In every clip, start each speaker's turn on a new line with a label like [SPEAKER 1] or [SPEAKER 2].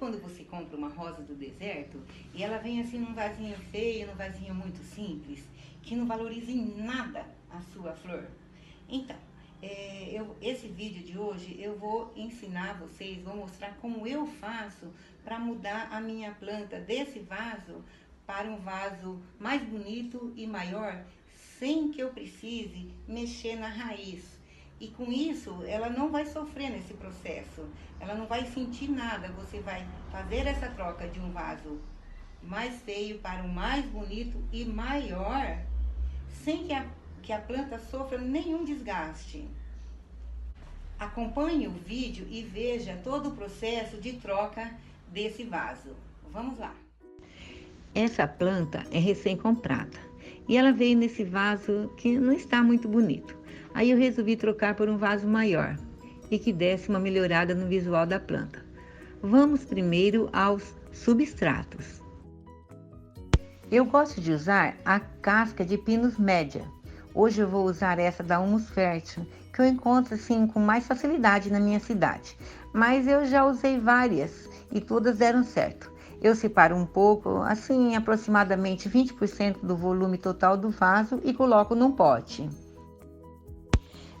[SPEAKER 1] quando você compra uma rosa do deserto e ela vem assim num vasinho feio, num vasinho muito simples, que não valoriza em nada a sua flor? Então, esse vídeo de hoje eu vou ensinar vocês, vou mostrar como eu faço para mudar a minha planta desse vaso para um vaso mais bonito e maior, sem que eu precise mexer na raiz. E com isso, ela não vai sofrer nesse processo, ela não vai sentir nada. Você vai fazer essa troca de um vaso mais feio para um mais bonito e maior, sem que a planta sofra nenhum desgaste. Acompanhe o vídeo e veja todo o processo de troca desse vaso. Vamos lá. Essa planta é recém-comprada e ela veio nesse vaso que não está muito bonito. Aí eu resolvi trocar por um vaso maior e que desse uma melhorada no visual da planta. Vamos primeiro aos substratos. Eu gosto de usar a casca de Pinus média. Hoje eu vou usar essa da Humus Fértil, que eu encontro assim com mais facilidade na minha cidade. Mas eu já usei várias e todas deram certo. Eu separo um pouco, assim aproximadamente 20% do volume total do vaso e coloco num pote.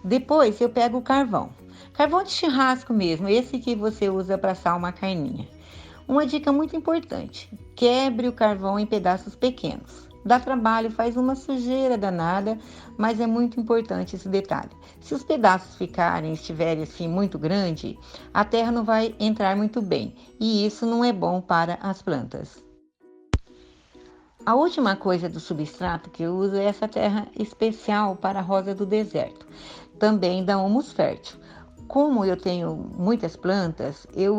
[SPEAKER 1] Depois eu pego o carvão de churrasco mesmo, esse que você usa para assar uma carninha. Uma dica muito importante: quebre o carvão em pedaços pequenos. Dá trabalho, faz uma sujeira danada, mas é muito importante esse detalhe. Se os pedaços estiverem assim muito grandes, a terra não vai entrar muito bem e isso não é bom para as plantas. A última coisa do substrato que eu uso é essa terra especial para a rosa do deserto, também da Humus Fértil. Como eu tenho muitas plantas, eu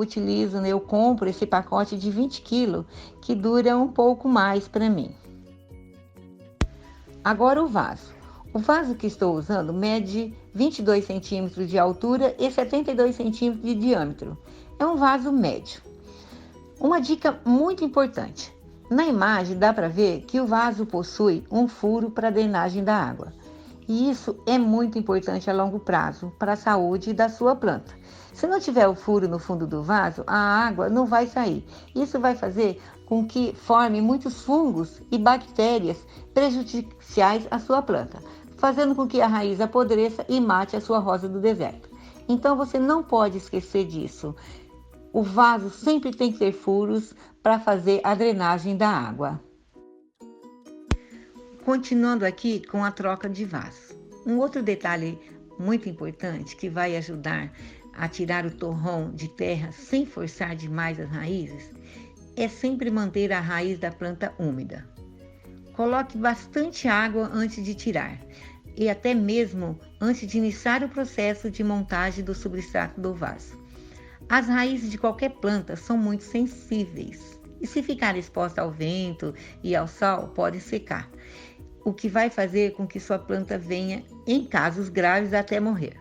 [SPEAKER 1] compro esse pacote de 20 kg que dura um pouco mais para mim. Agora o vaso. O vaso que estou usando mede 22 centímetros de altura e 72 centímetros de diâmetro. É um vaso médio. Uma dica muito importante. Na imagem dá para ver que o vaso possui um furo para drenagem da água. E isso é muito importante a longo prazo para a saúde da sua planta. Se não tiver o furo no fundo do vaso, a água não vai sair. Isso vai fazer com que forme muitos fungos e bactérias prejudiciais à sua planta, fazendo com que a raiz apodreça e mate a sua rosa do deserto. Então você não pode esquecer disso. O vaso sempre tem que ter furos para fazer a drenagem da água. Continuando aqui com a troca de vasos. Um outro detalhe muito importante que vai ajudar a tirar o torrão de terra sem forçar demais as raízes é sempre manter a raiz da planta úmida. Coloque bastante água antes de tirar e até mesmo antes de iniciar o processo de montagem do substrato do vaso. As raízes de qualquer planta são muito sensíveis e se ficar exposta ao vento e ao sol, podem secar, o que vai fazer com que sua planta venha, em casos graves, até morrer.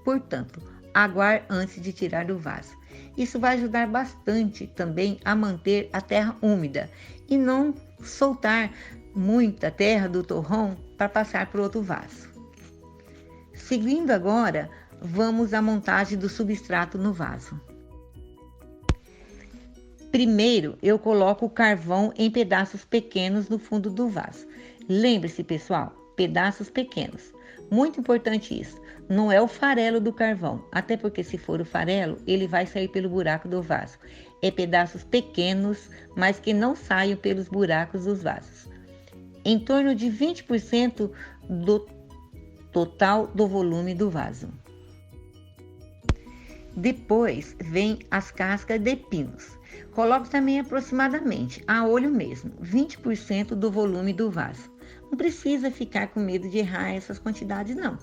[SPEAKER 1] Portanto, aguar antes de tirar do vaso. Isso vai ajudar bastante também a manter a terra úmida e não soltar muita terra do torrão para passar para outro vaso. Seguindo agora, vamos à montagem do substrato no vaso. Primeiro, eu coloco o carvão em pedaços pequenos no fundo do vaso. Lembre-se, pessoal, pedaços pequenos. Muito importante isso. Não é o farelo do carvão, até porque se for o farelo, ele vai sair pelo buraco do vaso. É pedaços pequenos, mas que não saiam pelos buracos dos vasos. Em torno de 20% do total do volume do vaso. Depois vem as cascas de pinos. Coloque também aproximadamente, a olho mesmo, 20% do volume do vaso. Não precisa ficar com medo de errar essas quantidades, não.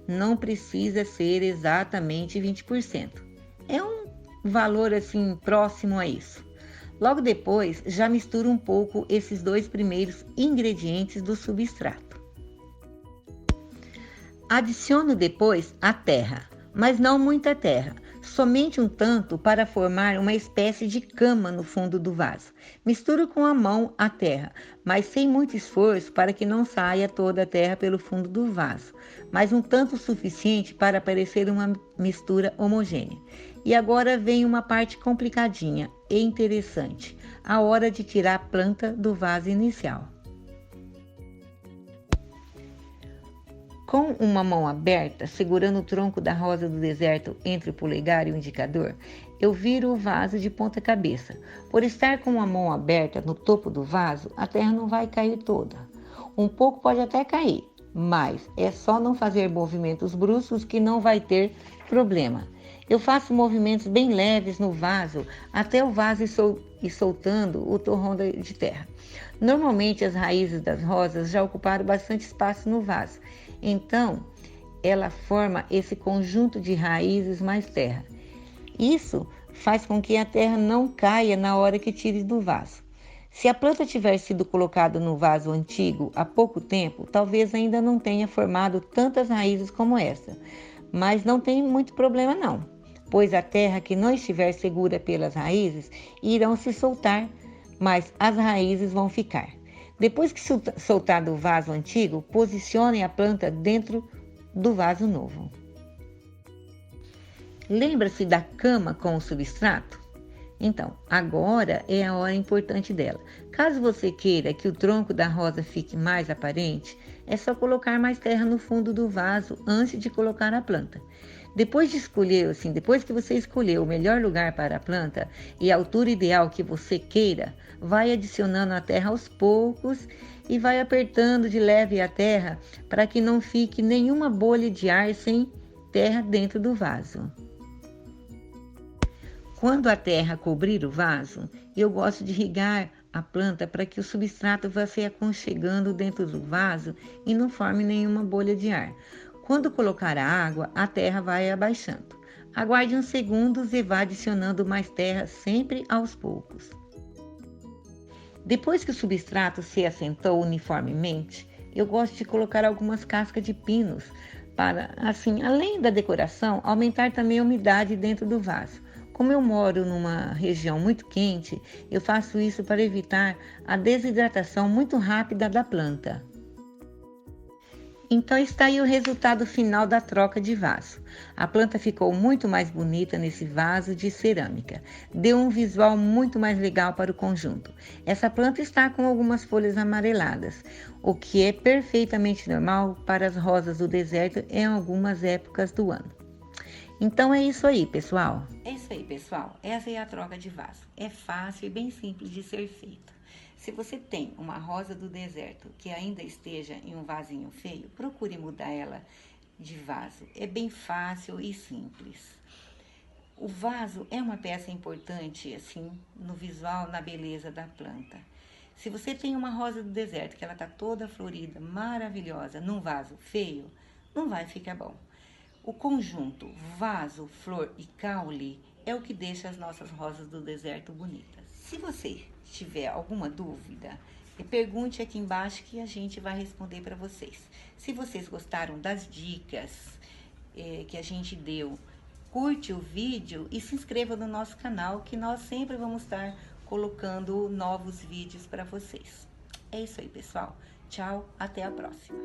[SPEAKER 1] Não precisa ser exatamente 20%. É um valor assim próximo a isso. Logo depois, já mistura um pouco esses dois primeiros ingredientes do substrato. Adiciono depois a terra, mas não muita terra, somente um tanto para formar uma espécie de cama no fundo do vaso. Misturo com a mão a terra, mas sem muito esforço para que não saia toda a terra pelo fundo do vaso, mas um tanto suficiente para parecer uma mistura homogênea. E agora vem uma parte complicadinha e interessante, a hora de tirar a planta do vaso inicial. Com uma mão aberta, segurando o tronco da rosa do deserto entre o polegar e o indicador, eu viro o vaso de ponta cabeça. Por estar com a mão aberta no topo do vaso, a terra não vai cair toda. Um pouco pode até cair, mas é só não fazer movimentos bruscos que não vai ter problema. Eu faço movimentos bem leves no vaso até o vaso ir soltando o torrão de terra. Normalmente as raízes das rosas já ocuparam bastante espaço no vaso. Então, ela forma esse conjunto de raízes mais terra. Isso faz com que a terra não caia na hora que tire do vaso. Se a planta tiver sido colocada no vaso antigo há pouco tempo, talvez ainda não tenha formado tantas raízes como essa. Mas não tem muito problema não, pois a terra que não estiver segura pelas raízes irão se soltar, mas as raízes vão ficar. Depois que soltar do vaso antigo, posicione a planta dentro do vaso novo. Lembra-se da cama com o substrato? Então, agora é a hora importante dela. Caso você queira que o tronco da rosa fique mais aparente, é só colocar mais terra no fundo do vaso antes de colocar a planta. Depois que você escolher o melhor lugar para a planta e a altura ideal que você queira, vai adicionando a terra aos poucos e vai apertando de leve a terra para que não fique nenhuma bolha de ar sem terra dentro do vaso. Quando a terra cobrir o vaso, eu gosto de irrigar a planta para que o substrato vá se aconchegando dentro do vaso e não forme nenhuma bolha de ar. Quando colocar a água, a terra vai abaixando. Aguarde uns segundos e vá adicionando mais terra sempre aos poucos. Depois que o substrato se assentou uniformemente, eu gosto de colocar algumas cascas de pinos para, assim, além da decoração, aumentar também a umidade dentro do vaso. Como eu moro numa região muito quente, eu faço isso para evitar a desidratação muito rápida da planta. Então está aí o resultado final da troca de vaso. A planta ficou muito mais bonita nesse vaso de cerâmica. Deu um visual muito mais legal para o conjunto. Essa planta está com algumas folhas amareladas, o que é perfeitamente normal para as rosas do deserto em algumas épocas do ano. Então é isso aí, pessoal. É isso aí, pessoal. Essa é a troca de vaso. É fácil e bem simples de ser feita. Se você tem uma rosa do deserto que ainda esteja em um vasinho feio, procure mudar ela de vaso. É bem fácil e simples. O vaso é uma peça importante, assim, no visual, na beleza da planta. Se você tem uma rosa do deserto que ela tá toda florida, maravilhosa, num vaso feio, não vai ficar bom. O conjunto vaso, flor e caule é o que deixa as nossas rosas do deserto bonitas. Se você tiver alguma dúvida, pergunte aqui embaixo que a gente vai responder para vocês. Se vocês gostaram das dicas que a gente deu, curte o vídeo e se inscreva no nosso canal, que nós sempre vamos estar colocando novos vídeos para vocês. É isso aí, pessoal. Tchau, até a próxima.